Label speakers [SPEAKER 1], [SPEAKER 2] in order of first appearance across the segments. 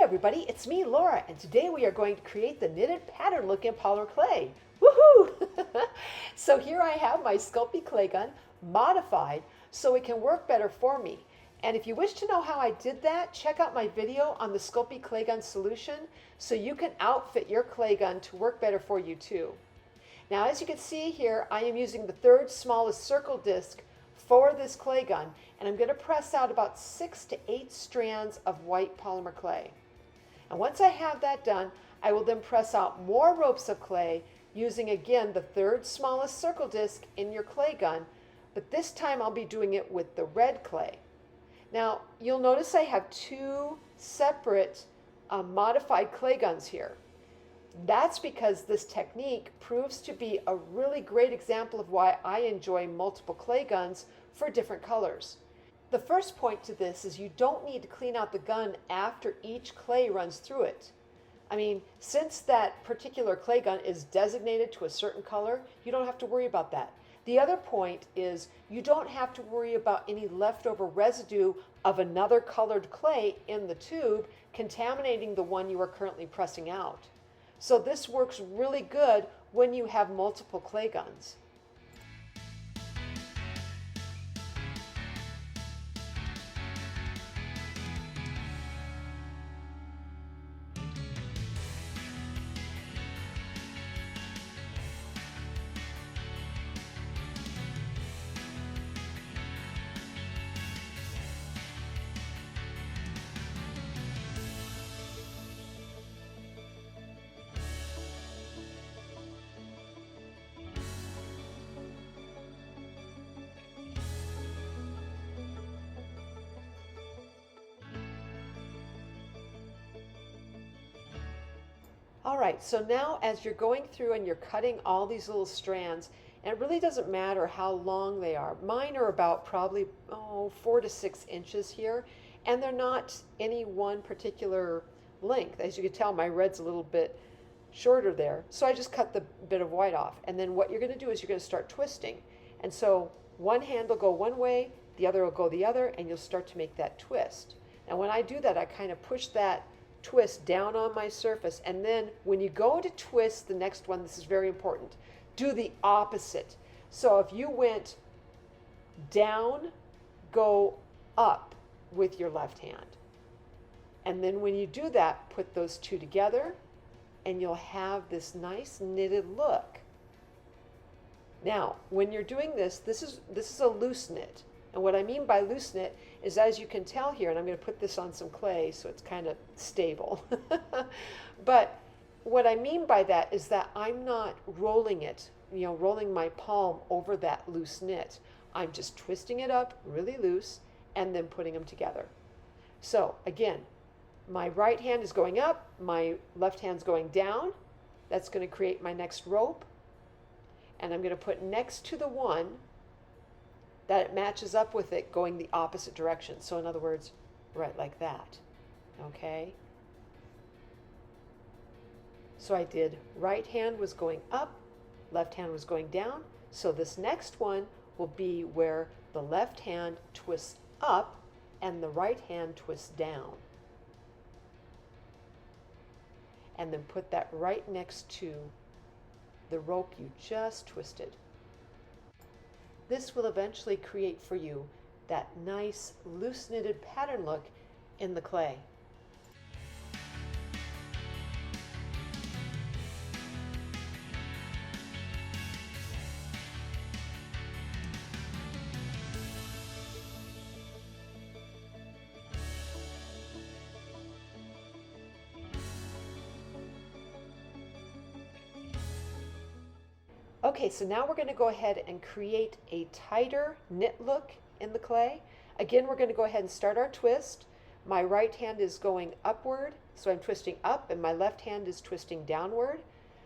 [SPEAKER 1] everybody, it's me, Laura, and today we are going to create the knitted pattern look in Polymer Clay. Woohoo! So here I have my Sculpey clay gun modified so it can work better for me. And if you wish to know how I did that, check out my video on the Sculpey clay gun solution so you can outfit your clay gun to work better for you too. Now as you can see here, I am using the third smallest circle disc for this clay gun, and I'm going to press out about 6 to 8 strands of white polymer clay. And once I have that done, I will then press out more ropes of clay using again the third smallest circle disc in your clay gun, but this time I'll be doing it with the red clay. Now you'll notice I have two separate modified clay guns here. That's because this technique proves to be a really great example of why I enjoy multiple clay guns for different colors. The first point to this is you don't need to clean out the gun after each clay runs through it. I mean, since that particular clay gun is designated to a certain color, you don't have to worry about that. The other point is you don't have to worry about any leftover residue of another colored clay in the tube contaminating the one you are currently pressing out. So this works really good when you have multiple clay guns. All right, so now as you're going through and you're cutting all these little strands, and it really doesn't matter how long they are. Mine are about probably 4 to 6 inches here, and they're not any one particular length. As you can tell, my red's a little bit shorter there, so I just cut the bit of white off. And then what you're going to do is you're going to start twisting. And so one hand will go one way, the other will go the other, and you'll start to make that twist. Now when I do that, I kind of push that twist down on my surface, and then when you go to twist the next one, this is very important, do the opposite. So if you went down, go up with your left hand, and then when you do that, put those two together and you'll have this nice knitted look. Now when you're doing this, this is a loose knit. And what I mean by loose knit is, as you can tell here, and I'm going to put this on some clay so it's kind of stable. But what I mean by that is that I'm not rolling it, rolling my palm over that loose knit. I'm just twisting it up really loose and then putting them together. So again, my right hand is going up, my left hand's going down. That's going to create my next rope. And I'm going to put next to the one that it matches up with it going the opposite direction. So in other words, right like that, okay? So I did right hand was going up, left hand was going down. So this next one will be where the left hand twists up and the right hand twists down. And then put that right next to the rope you just twisted. This will eventually create for you that nice loose knitted pattern look in the clay. Okay, so now we're going to go ahead and create a tighter knit look in the clay. Again, we're going to go ahead and start our twist. My right hand is going upward, so I'm twisting up, and my left hand is twisting downward.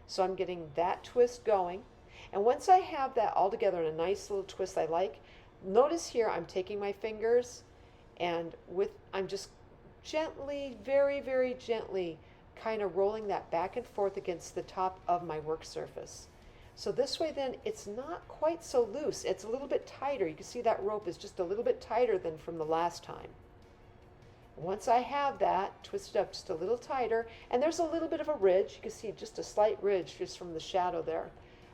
[SPEAKER 1] So I'm getting that twist going. And once I have that all together in a nice little twist I like, notice here I'm taking my fingers and I'm just gently, very, very gently kind of rolling that back and forth against the top of my work surface. So this way then it's not quite so loose. It's a little bit tighter. You can see that rope is just a little bit tighter than from the last time. Once I have that, twist it up just a little tighter, and there's a little bit of a ridge. You can see just a slight ridge just from the shadow there.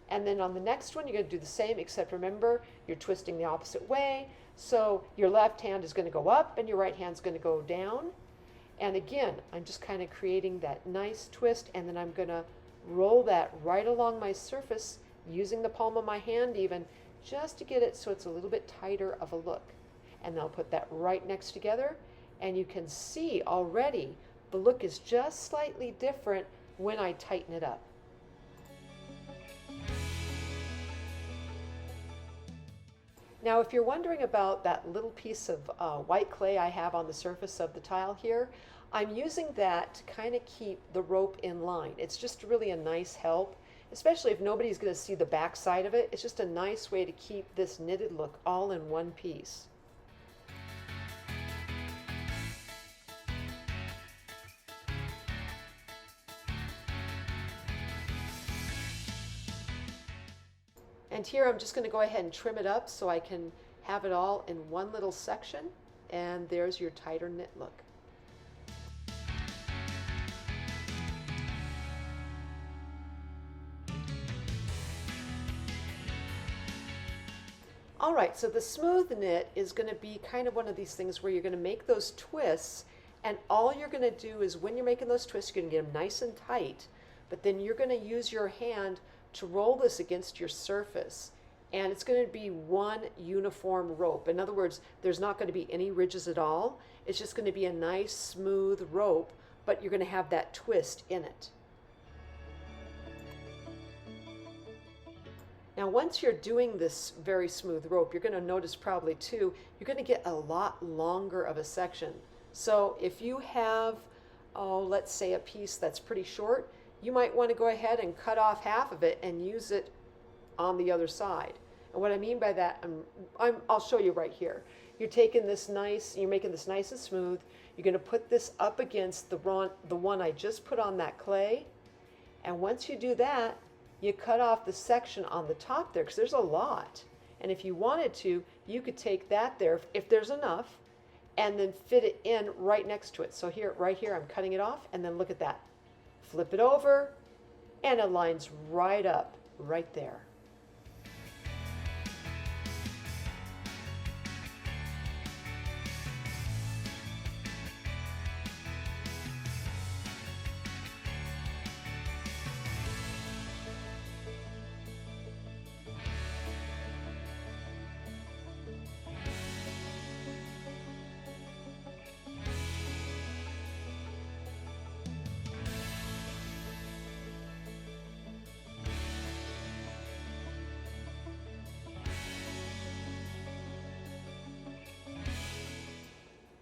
[SPEAKER 1] And then on the next one, you're going to do the same, except remember, you're twisting the opposite way. So your left hand is going to go up and your right hand's going to go down. And again, I'm just kind of creating that nice twist, and then I'm going to roll that right along my surface using the palm of my hand even, just to get it so it's a little bit tighter of a look. And then I'll put that right next together, and you can see already the look is just slightly different when I tighten it up. Now, if you're wondering about that little piece of white clay I have on the surface of the tile here, I'm using that to kind of keep the rope in line. It's just really a nice help, especially if nobody's going to see the back side of it. It's just a nice way to keep this knitted look all in one piece. And here I'm just going to go ahead and trim it up so I can have it all in one little section, and there's your tighter knit look. All right, so the smooth knit is going to be kind of one of these things where you're going to make those twists, and all you're going to do is when you're making those twists, you're going to get them nice and tight, but then you're going to use your hand to roll this against your surface, and it's going to be one uniform rope. In other words, there's not going to be any ridges at all. It's just going to be a nice smooth rope, but you're going to have that twist in it. Now, once you're doing this very smooth rope, you're going to notice probably too, you're going to get a lot longer of a section. So if you have, let's say a piece that's pretty short, you might want to go ahead and cut off half of it and use it on the other side. And what I mean by that, I'll show you right here. You're taking this you're making this nice and smooth. You're going to put this up against the one I just put on that clay. And once you do that, you cut off the section on the top there, because there's a lot. And if you wanted to, you could take that there, if there's enough, and then fit it in right next to it. So here, right here, I'm cutting it off, and then look at that. Flip it over, and it lines right up, right there.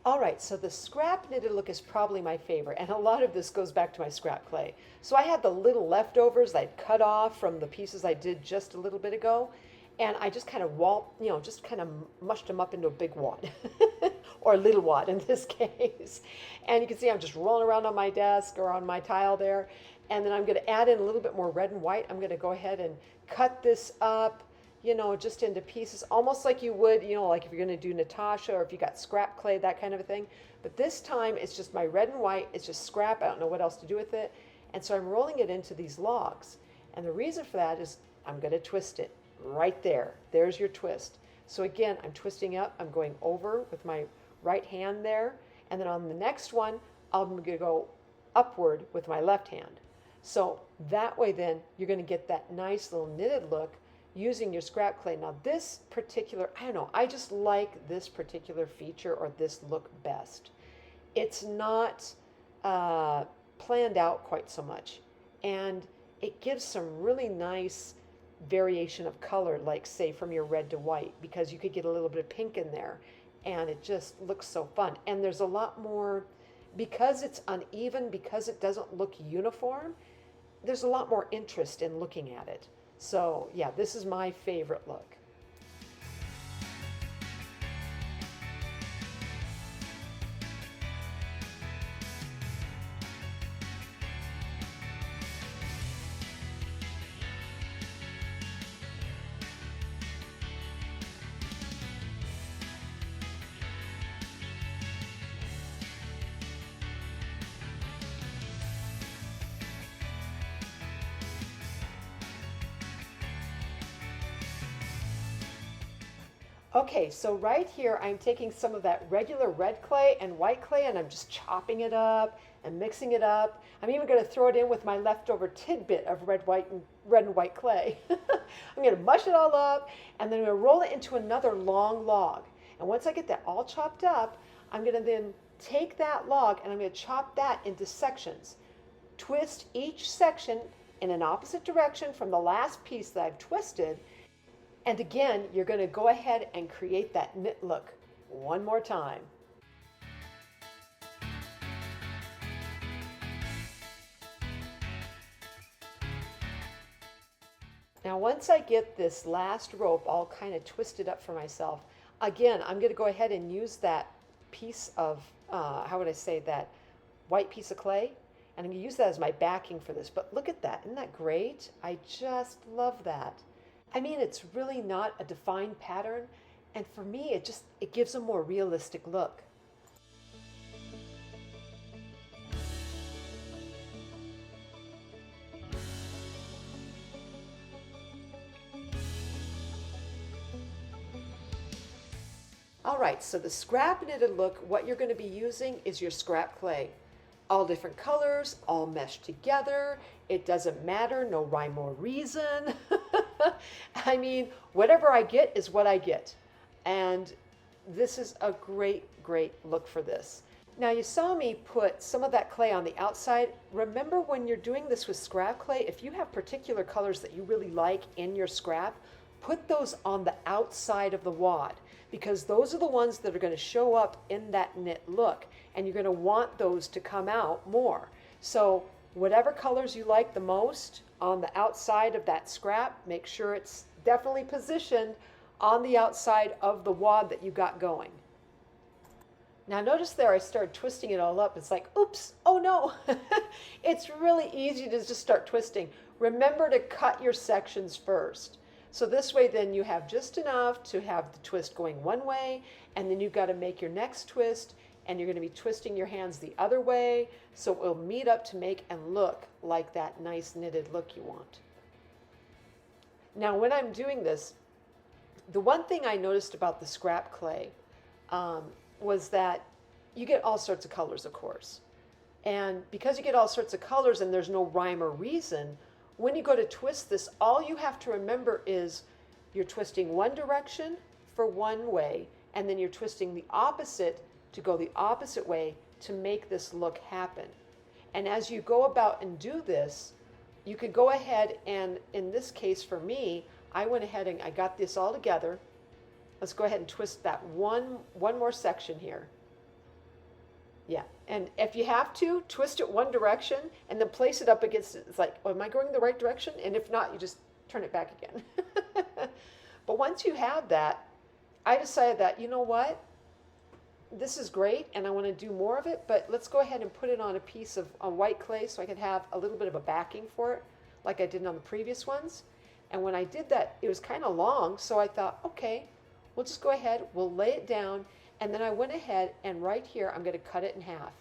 [SPEAKER 1] All right, so the scrap knitted look is probably my favorite, and a lot of this goes back to my scrap clay. So I had the little leftovers I'd cut off from the pieces I did just a little bit ago, and I just kind of just kind of mushed them up into a big wad, or a little wad in this case. And you can see I'm just rolling around on my desk or on my tile there, and then I'm going to add in a little bit more red and white. I'm going to go ahead and cut this up, just into pieces, almost like you would, like if you're going to do Natasha or if you got scrap clay, that kind of a thing. But this time it's just my red and white. It's just scrap. I don't know what else to do with it. And so I'm rolling it into these logs. And the reason for that is I'm going to twist it right there. There's your twist. So again, I'm twisting up. I'm going over with my right hand there. And then on the next one, I'm going to go upward with my left hand. So that way then you're going to get that nice little knitted look using your scrap clay. Now this particular, I don't know, I just like this particular feature or this look best. It's not planned out quite so much, and it gives some really nice variation of color, like say from your red to white, because you could get a little bit of pink in there, and it just looks so fun. And there's a lot more, because it's uneven, because it doesn't look uniform, there's a lot more interest in looking at it. So yeah, this is my favorite look. Okay, so right here I'm taking some of that regular red clay and white clay and I'm just chopping it up and mixing it up. I'm even going to throw it in with my leftover tidbit of red and white clay. I'm going to mush it all up and then I'm going to roll it into another long log. And once I get that all chopped up, I'm going to then take that log and I'm going to chop that into sections. Twist each section in an opposite direction from the last piece that I've twisted. And again, you're going to go ahead and create that knit look one more time. Now once I get this last rope all kind of twisted up for myself, again, I'm going to go ahead and use that piece of, how would I say, that white piece of clay. And I'm going to use that as my backing for this. But look at that. Isn't that great? I just love that. I mean, it's really not a defined pattern, and for me, it gives a more realistic look. All right, so the scrap knitted look, what you're going to be using is your scrap clay. All different colors, all meshed together. It doesn't matter, no rhyme or reason. I mean, whatever I get is what I get. And this is a great, great look for this. Now you saw me put some of that clay on the outside. Remember when you're doing this with scrap clay, if you have particular colors that you really like in your scrap, put those on the outside of the wad because those are the ones that are going to show up in that knit look and you're going to want those to come out more. So whatever colors you like the most on the outside of that scrap, make sure it's definitely positioned on the outside of the wad that you got going. Now notice there I started twisting it all up. It's like, oops, oh no. It's really easy to just start twisting. Remember to cut your sections first. So this way then you have just enough to have the twist going one way, and then you've got to make your next twist, and you're going to be twisting your hands the other way, so it will meet up to make and look like that nice knitted look you want. Now when I'm doing this, the one thing I noticed about the scrap clay was that you get all sorts of colors, of course. And because you get all sorts of colors and there's no rhyme or reason, when you go to twist this, all you have to remember is you're twisting one direction for one way, and then you're twisting the opposite to go the opposite way to make this look happen. And as you go about and do this, you could go ahead and, in this case for me, I went ahead and I got this all together. Let's go ahead and twist that one more section here. Yeah, and if you have to, twist it one direction and then place it up against it. It's like, oh, am I going the right direction? And if not, you just turn it back again. But once you have that, I decided that, you know what? This is great and I want to do more of it, but let's go ahead and put it on a piece of white clay so I could have a little bit of a backing for it, like I did on the previous ones. And when I did that, it was kind of long, so I thought, okay, we'll just go ahead, we'll lay it down. And then I went ahead and right here, I'm going to cut it in half,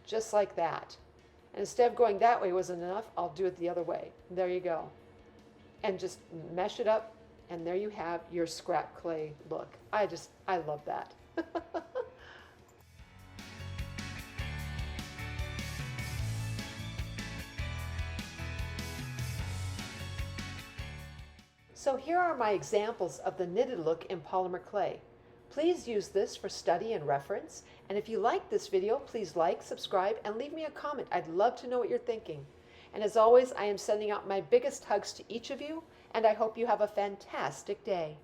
[SPEAKER 1] just like that. And instead of going that way wasn't enough, I'll do it the other way. There you go. And just mesh it up, and there you have your scrap clay look. I love that. So here are my examples of the knitted look in polymer clay. Please use this for study and reference. And if you like this video, please like, subscribe, and leave me a comment. I'd love to know what you're thinking. And as always, I am sending out my biggest hugs to each of you, and I hope you have a fantastic day.